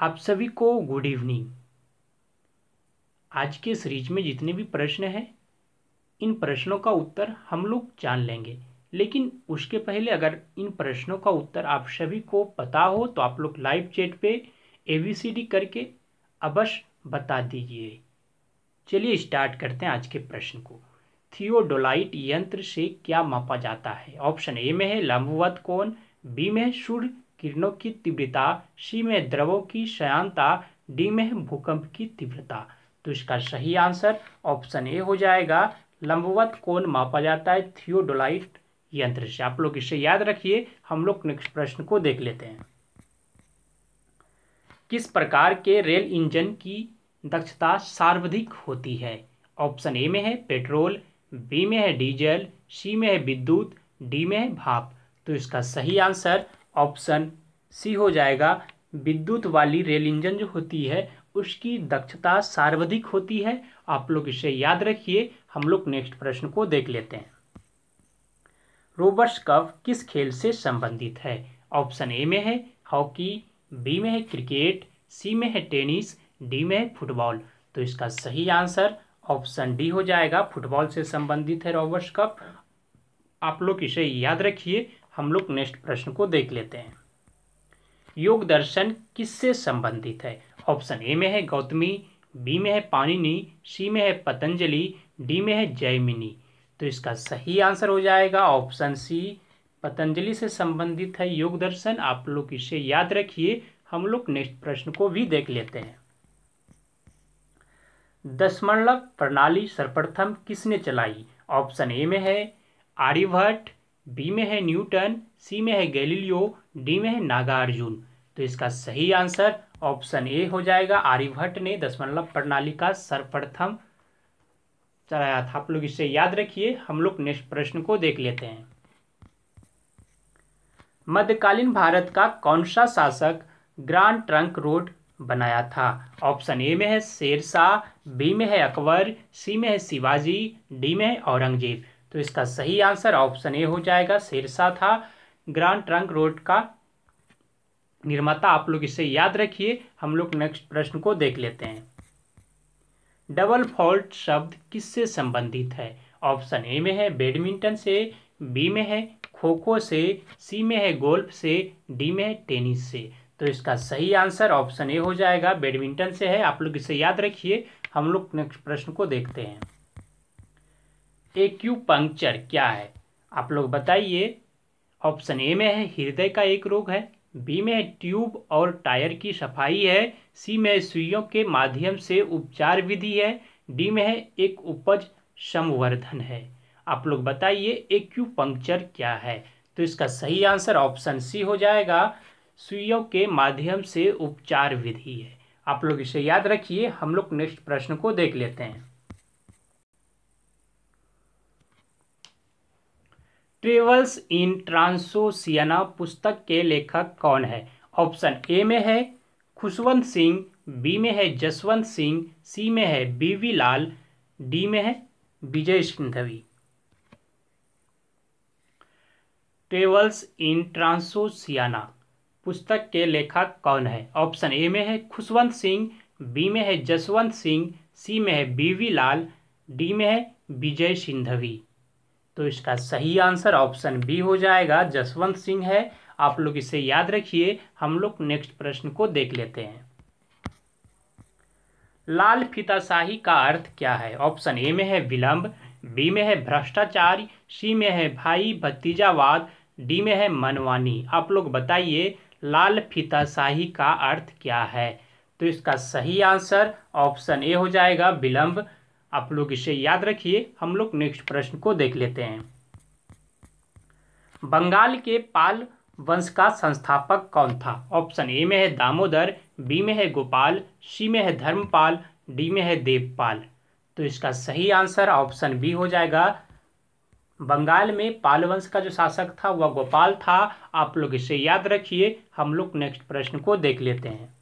आप सभी को गुड इवनिंग। आज के सीरीज में जितने भी प्रश्न हैं इन प्रश्नों का उत्तर हम लोग जान लेंगे, लेकिन उसके पहले अगर इन प्रश्नों का उत्तर आप सभी को पता हो तो आप लोग लाइव चैट पे ABCD करके अवश्य बता दीजिए। चलिए स्टार्ट करते हैं आज के प्रश्न को। थियोडोलाइट यंत्र से क्या मापा जाता है? ऑप्शन ए में है लंबवत कोण, बी में है सूर्य किरणों की तीव्रता, सी में है द्रवों की श्यानता, डी में है भूकंप की तीव्रता। तो इसका सही आंसर ऑप्शन ए हो जाएगा, लंबवत कोण मापा जाता है थियोडोलाइट यंत्र से। आप लोग इसे याद रखिए। हम लोग नेक्स्ट प्रश्न को देख लेते हैं। किस प्रकार के रेल इंजन की दक्षता सर्वाधिक होती है? ऑप्शन ए में है पेट्रोल, बी में है डीजल, सी में है विद्युत, डी में है भाप। तो इसका सही आंसर ऑप्शन सी हो जाएगा। विद्युत वाली रेल इंजन जो होती है उसकी दक्षता सर्वाधिक होती है। आप लोग इसे याद रखिए। हम लोग नेक्स्ट प्रश्न को देख लेते हैं। रोबर्ट्स कप किस खेल से संबंधित है? ऑप्शन ए में है हॉकी, बी में है क्रिकेट, सी में है टेनिस, डी में है फुटबॉल। तो इसका सही आंसर ऑप्शन डी हो जाएगा, फुटबॉल से संबंधित है रोबर्ट्स कप। आप लोग इसे याद रखिए। हम लोग नेक्स्ट प्रश्न को देख लेते हैं। योग दर्शन किससे संबंधित है? ऑप्शन ए में है गौतमी, बी में है पाणिनि, सी में है पतंजलि, डी में है जैमिनी। तो इसका सही आंसर हो जाएगा ऑप्शन सी, पतंजलि से संबंधित है योग दर्शन। आप लोग इसे याद रखिए। हम लोग नेक्स्ट प्रश्न को भी देख लेते हैं। दशमलव प्रणाली सर्वप्रथम किसने चलाई? ऑप्शन ए में है आर्यभट्ट, बी में है न्यूटन, सी में है गैलीलियो, डी में है नागार्जुन। तो इसका सही आंसर ऑप्शन ए हो जाएगा, आर्यभट्ट ने दशमलव प्रणाली का सर्वप्रथम चलाया था। आप लोग इसे याद रखिए। हम लोग नेक्स्ट प्रश्न को देख लेते हैं। मध्यकालीन भारत का कौन सा शासक ग्रांड ट्रंक रोड बनाया था? ऑप्शन ए में है शेरशाह, बी में है अकबर, सी में है शिवाजी, डी में है औरंगजेब। तो इसका सही आंसर ऑप्शन ए हो जाएगा, शेरशाह था ग्रांड ट्रंक रोड का निर्माता। आप लोग इसे याद रखिए। हम लोग नेक्स्ट प्रश्न को देख लेते हैं। डबल फॉल्ट शब्द किससे संबंधित है? ऑप्शन ए में है बैडमिंटन से, बी में है खो खो से, सी में है गोल्फ से, डी में है टेनिस से। तो इसका सही आंसर ऑप्शन ए हो जाएगा, बैडमिंटन से है। आप लोग इसे याद रखिए। हम लोग नेक्स्ट प्रश्न को देखते हैं। एक्यूपंक्चर क्या है? आप लोग बताइए। ऑप्शन ए में है हृदय का एक रोग है, बी में है ट्यूब और टायर की सफाई है, सी में सुइयों के माध्यम से उपचार विधि है, डी में है एक उपज संवर्धन है। आप लोग बताइए एक्यूपंक्चर क्या है? तो इसका सही आंसर ऑप्शन सी हो जाएगा, सुइयों के माध्यम से उपचार विधि है। आप लोग इसे याद रखिए। हम लोग नेक्स्ट प्रश्न को देख लेते हैं। ट्रेवल्स इन ट्रांसोसियाना पुस्तक के लेखक कौन है? ऑप्शन ए में है खुशवंत सिंह, बी में है जसवंत सिंह, सी में है बीवी लाल, डी में है विजय सिंघवी। ट्रेवल्स इन ट्रांसोसियाना पुस्तक के लेखक कौन है? ऑप्शन ए में है खुशवंत सिंह, बी में है जसवंत सिंह, सी में है बीवी लाल, डी में है विजय सिंघवी। तो इसका सही आंसर ऑप्शन बी हो जाएगा, जसवंत सिंह है। आप लोग इसे याद रखिए। हम लोग नेक्स्ट प्रश्न को देख लेते हैं। लाल फीताशाही का अर्थ क्या है? ऑप्शन ए में है विलंब, बी में है भ्रष्टाचार, सी में है भाई भतीजावाद, डी में है मनमानी। आप लोग बताइए लाल फीताशाही का अर्थ क्या है? तो इसका सही आंसर ऑप्शन ए हो जाएगा, विलंब। आप लोग इसे याद रखिए। हम लोग नेक्स्ट प्रश्न को देख लेते हैं। बंगाल के पाल वंश का संस्थापक कौन था? ऑप्शन ए में है दामोदर, बी में है गोपाल, सी में है धर्मपाल, डी में है देवपाल। तो इसका सही आंसर ऑप्शन बी हो जाएगा। बंगाल में पाल वंश का जो शासक था वह गोपाल था। आप लोग इसे याद रखिए। हम लोग नेक्स्ट प्रश्न को देख लेते हैं।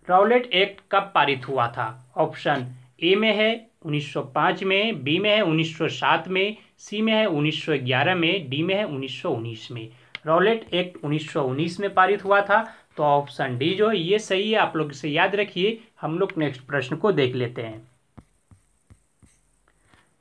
राउलेट एक्ट कब पारित हुआ था? ऑप्शन ए में है 1905 में, बी में है 1907 में, सी में है 1911 में, डी में है 1919 में। राउलेट एक्ट 1919 में पारित हुआ था। तो ऑप्शन डी जो है ये सही है, आप लोग इसे याद रखिए। हम लोग नेक्स्ट प्रश्न को देख लेते हैं।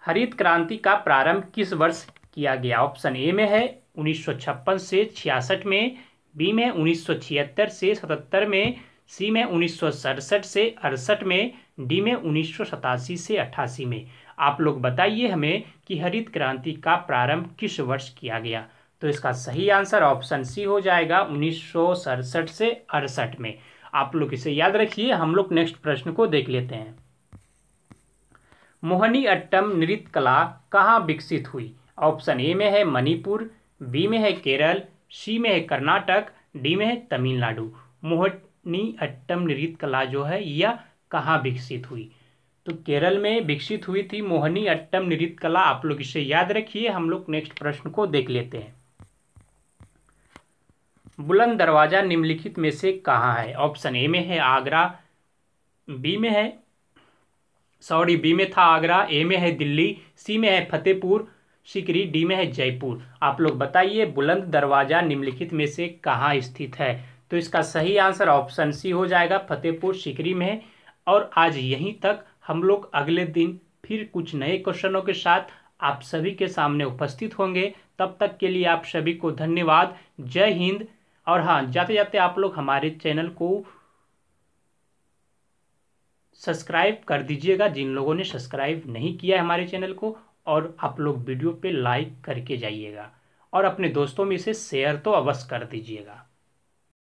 हरित क्रांति का प्रारंभ किस वर्ष किया गया? ऑप्शन ए में है 1956 से 66 में, बी में 1976 से 77 में, सी में 1967 से 68 में, डी में 1987 से 88 में। आप लोग बताइए हमें कि हरित क्रांति का प्रारंभ किस वर्ष किया गया। तो इसका सही आंसर ऑप्शन सी हो जाएगा 1967 से 68 में। आप लोग इसे याद रखिए। हम लोग नेक्स्ट प्रश्न को देख लेते हैं। मोहिनी अट्टम नृत्य कला कहाँ विकसित हुई? ऑप्शन ए में है मणिपुर, बी में है केरल, सी में है कर्नाटक, डी में है तमिलनाडु। मोहिनी अट्टम नृत्य कला जो है यह कहाँ विकसित हुई? तो केरल में विकसित हुई थी मोहिनी अट्टम नृत्य कला। आप लोग इसे याद रखिए। हम लोग नेक्स्ट प्रश्न को देख लेते हैं। बुलंद दरवाजा निम्नलिखित में से कहाँ है? ऑप्शन ए में है आगरा, बी में था आगरा, ए में है दिल्ली, सी में है फतेहपुर सीकरी, डी में है जयपुर। आप लोग बताइए बुलंद दरवाजा निम्नलिखित में से कहाँ स्थित है? तो इसका सही आंसर ऑप्शन सी हो जाएगा, फतेहपुर सीकरी में है। और आज यहीं तक। हम लोग अगले दिन फिर कुछ नए क्वेश्चनों के साथ आप सभी के सामने उपस्थित होंगे। तब तक के लिए आप सभी को धन्यवाद। जय हिंद। और हाँ, जाते जाते आप लोग हमारे चैनल को सब्सक्राइब कर दीजिएगा जिन लोगों ने सब्सक्राइब नहीं किया है हमारे चैनल को। और आप लोग वीडियो पे लाइक करके जाइएगा और अपने दोस्तों में इसे शेयर तो अवश्य कर दीजिएगा।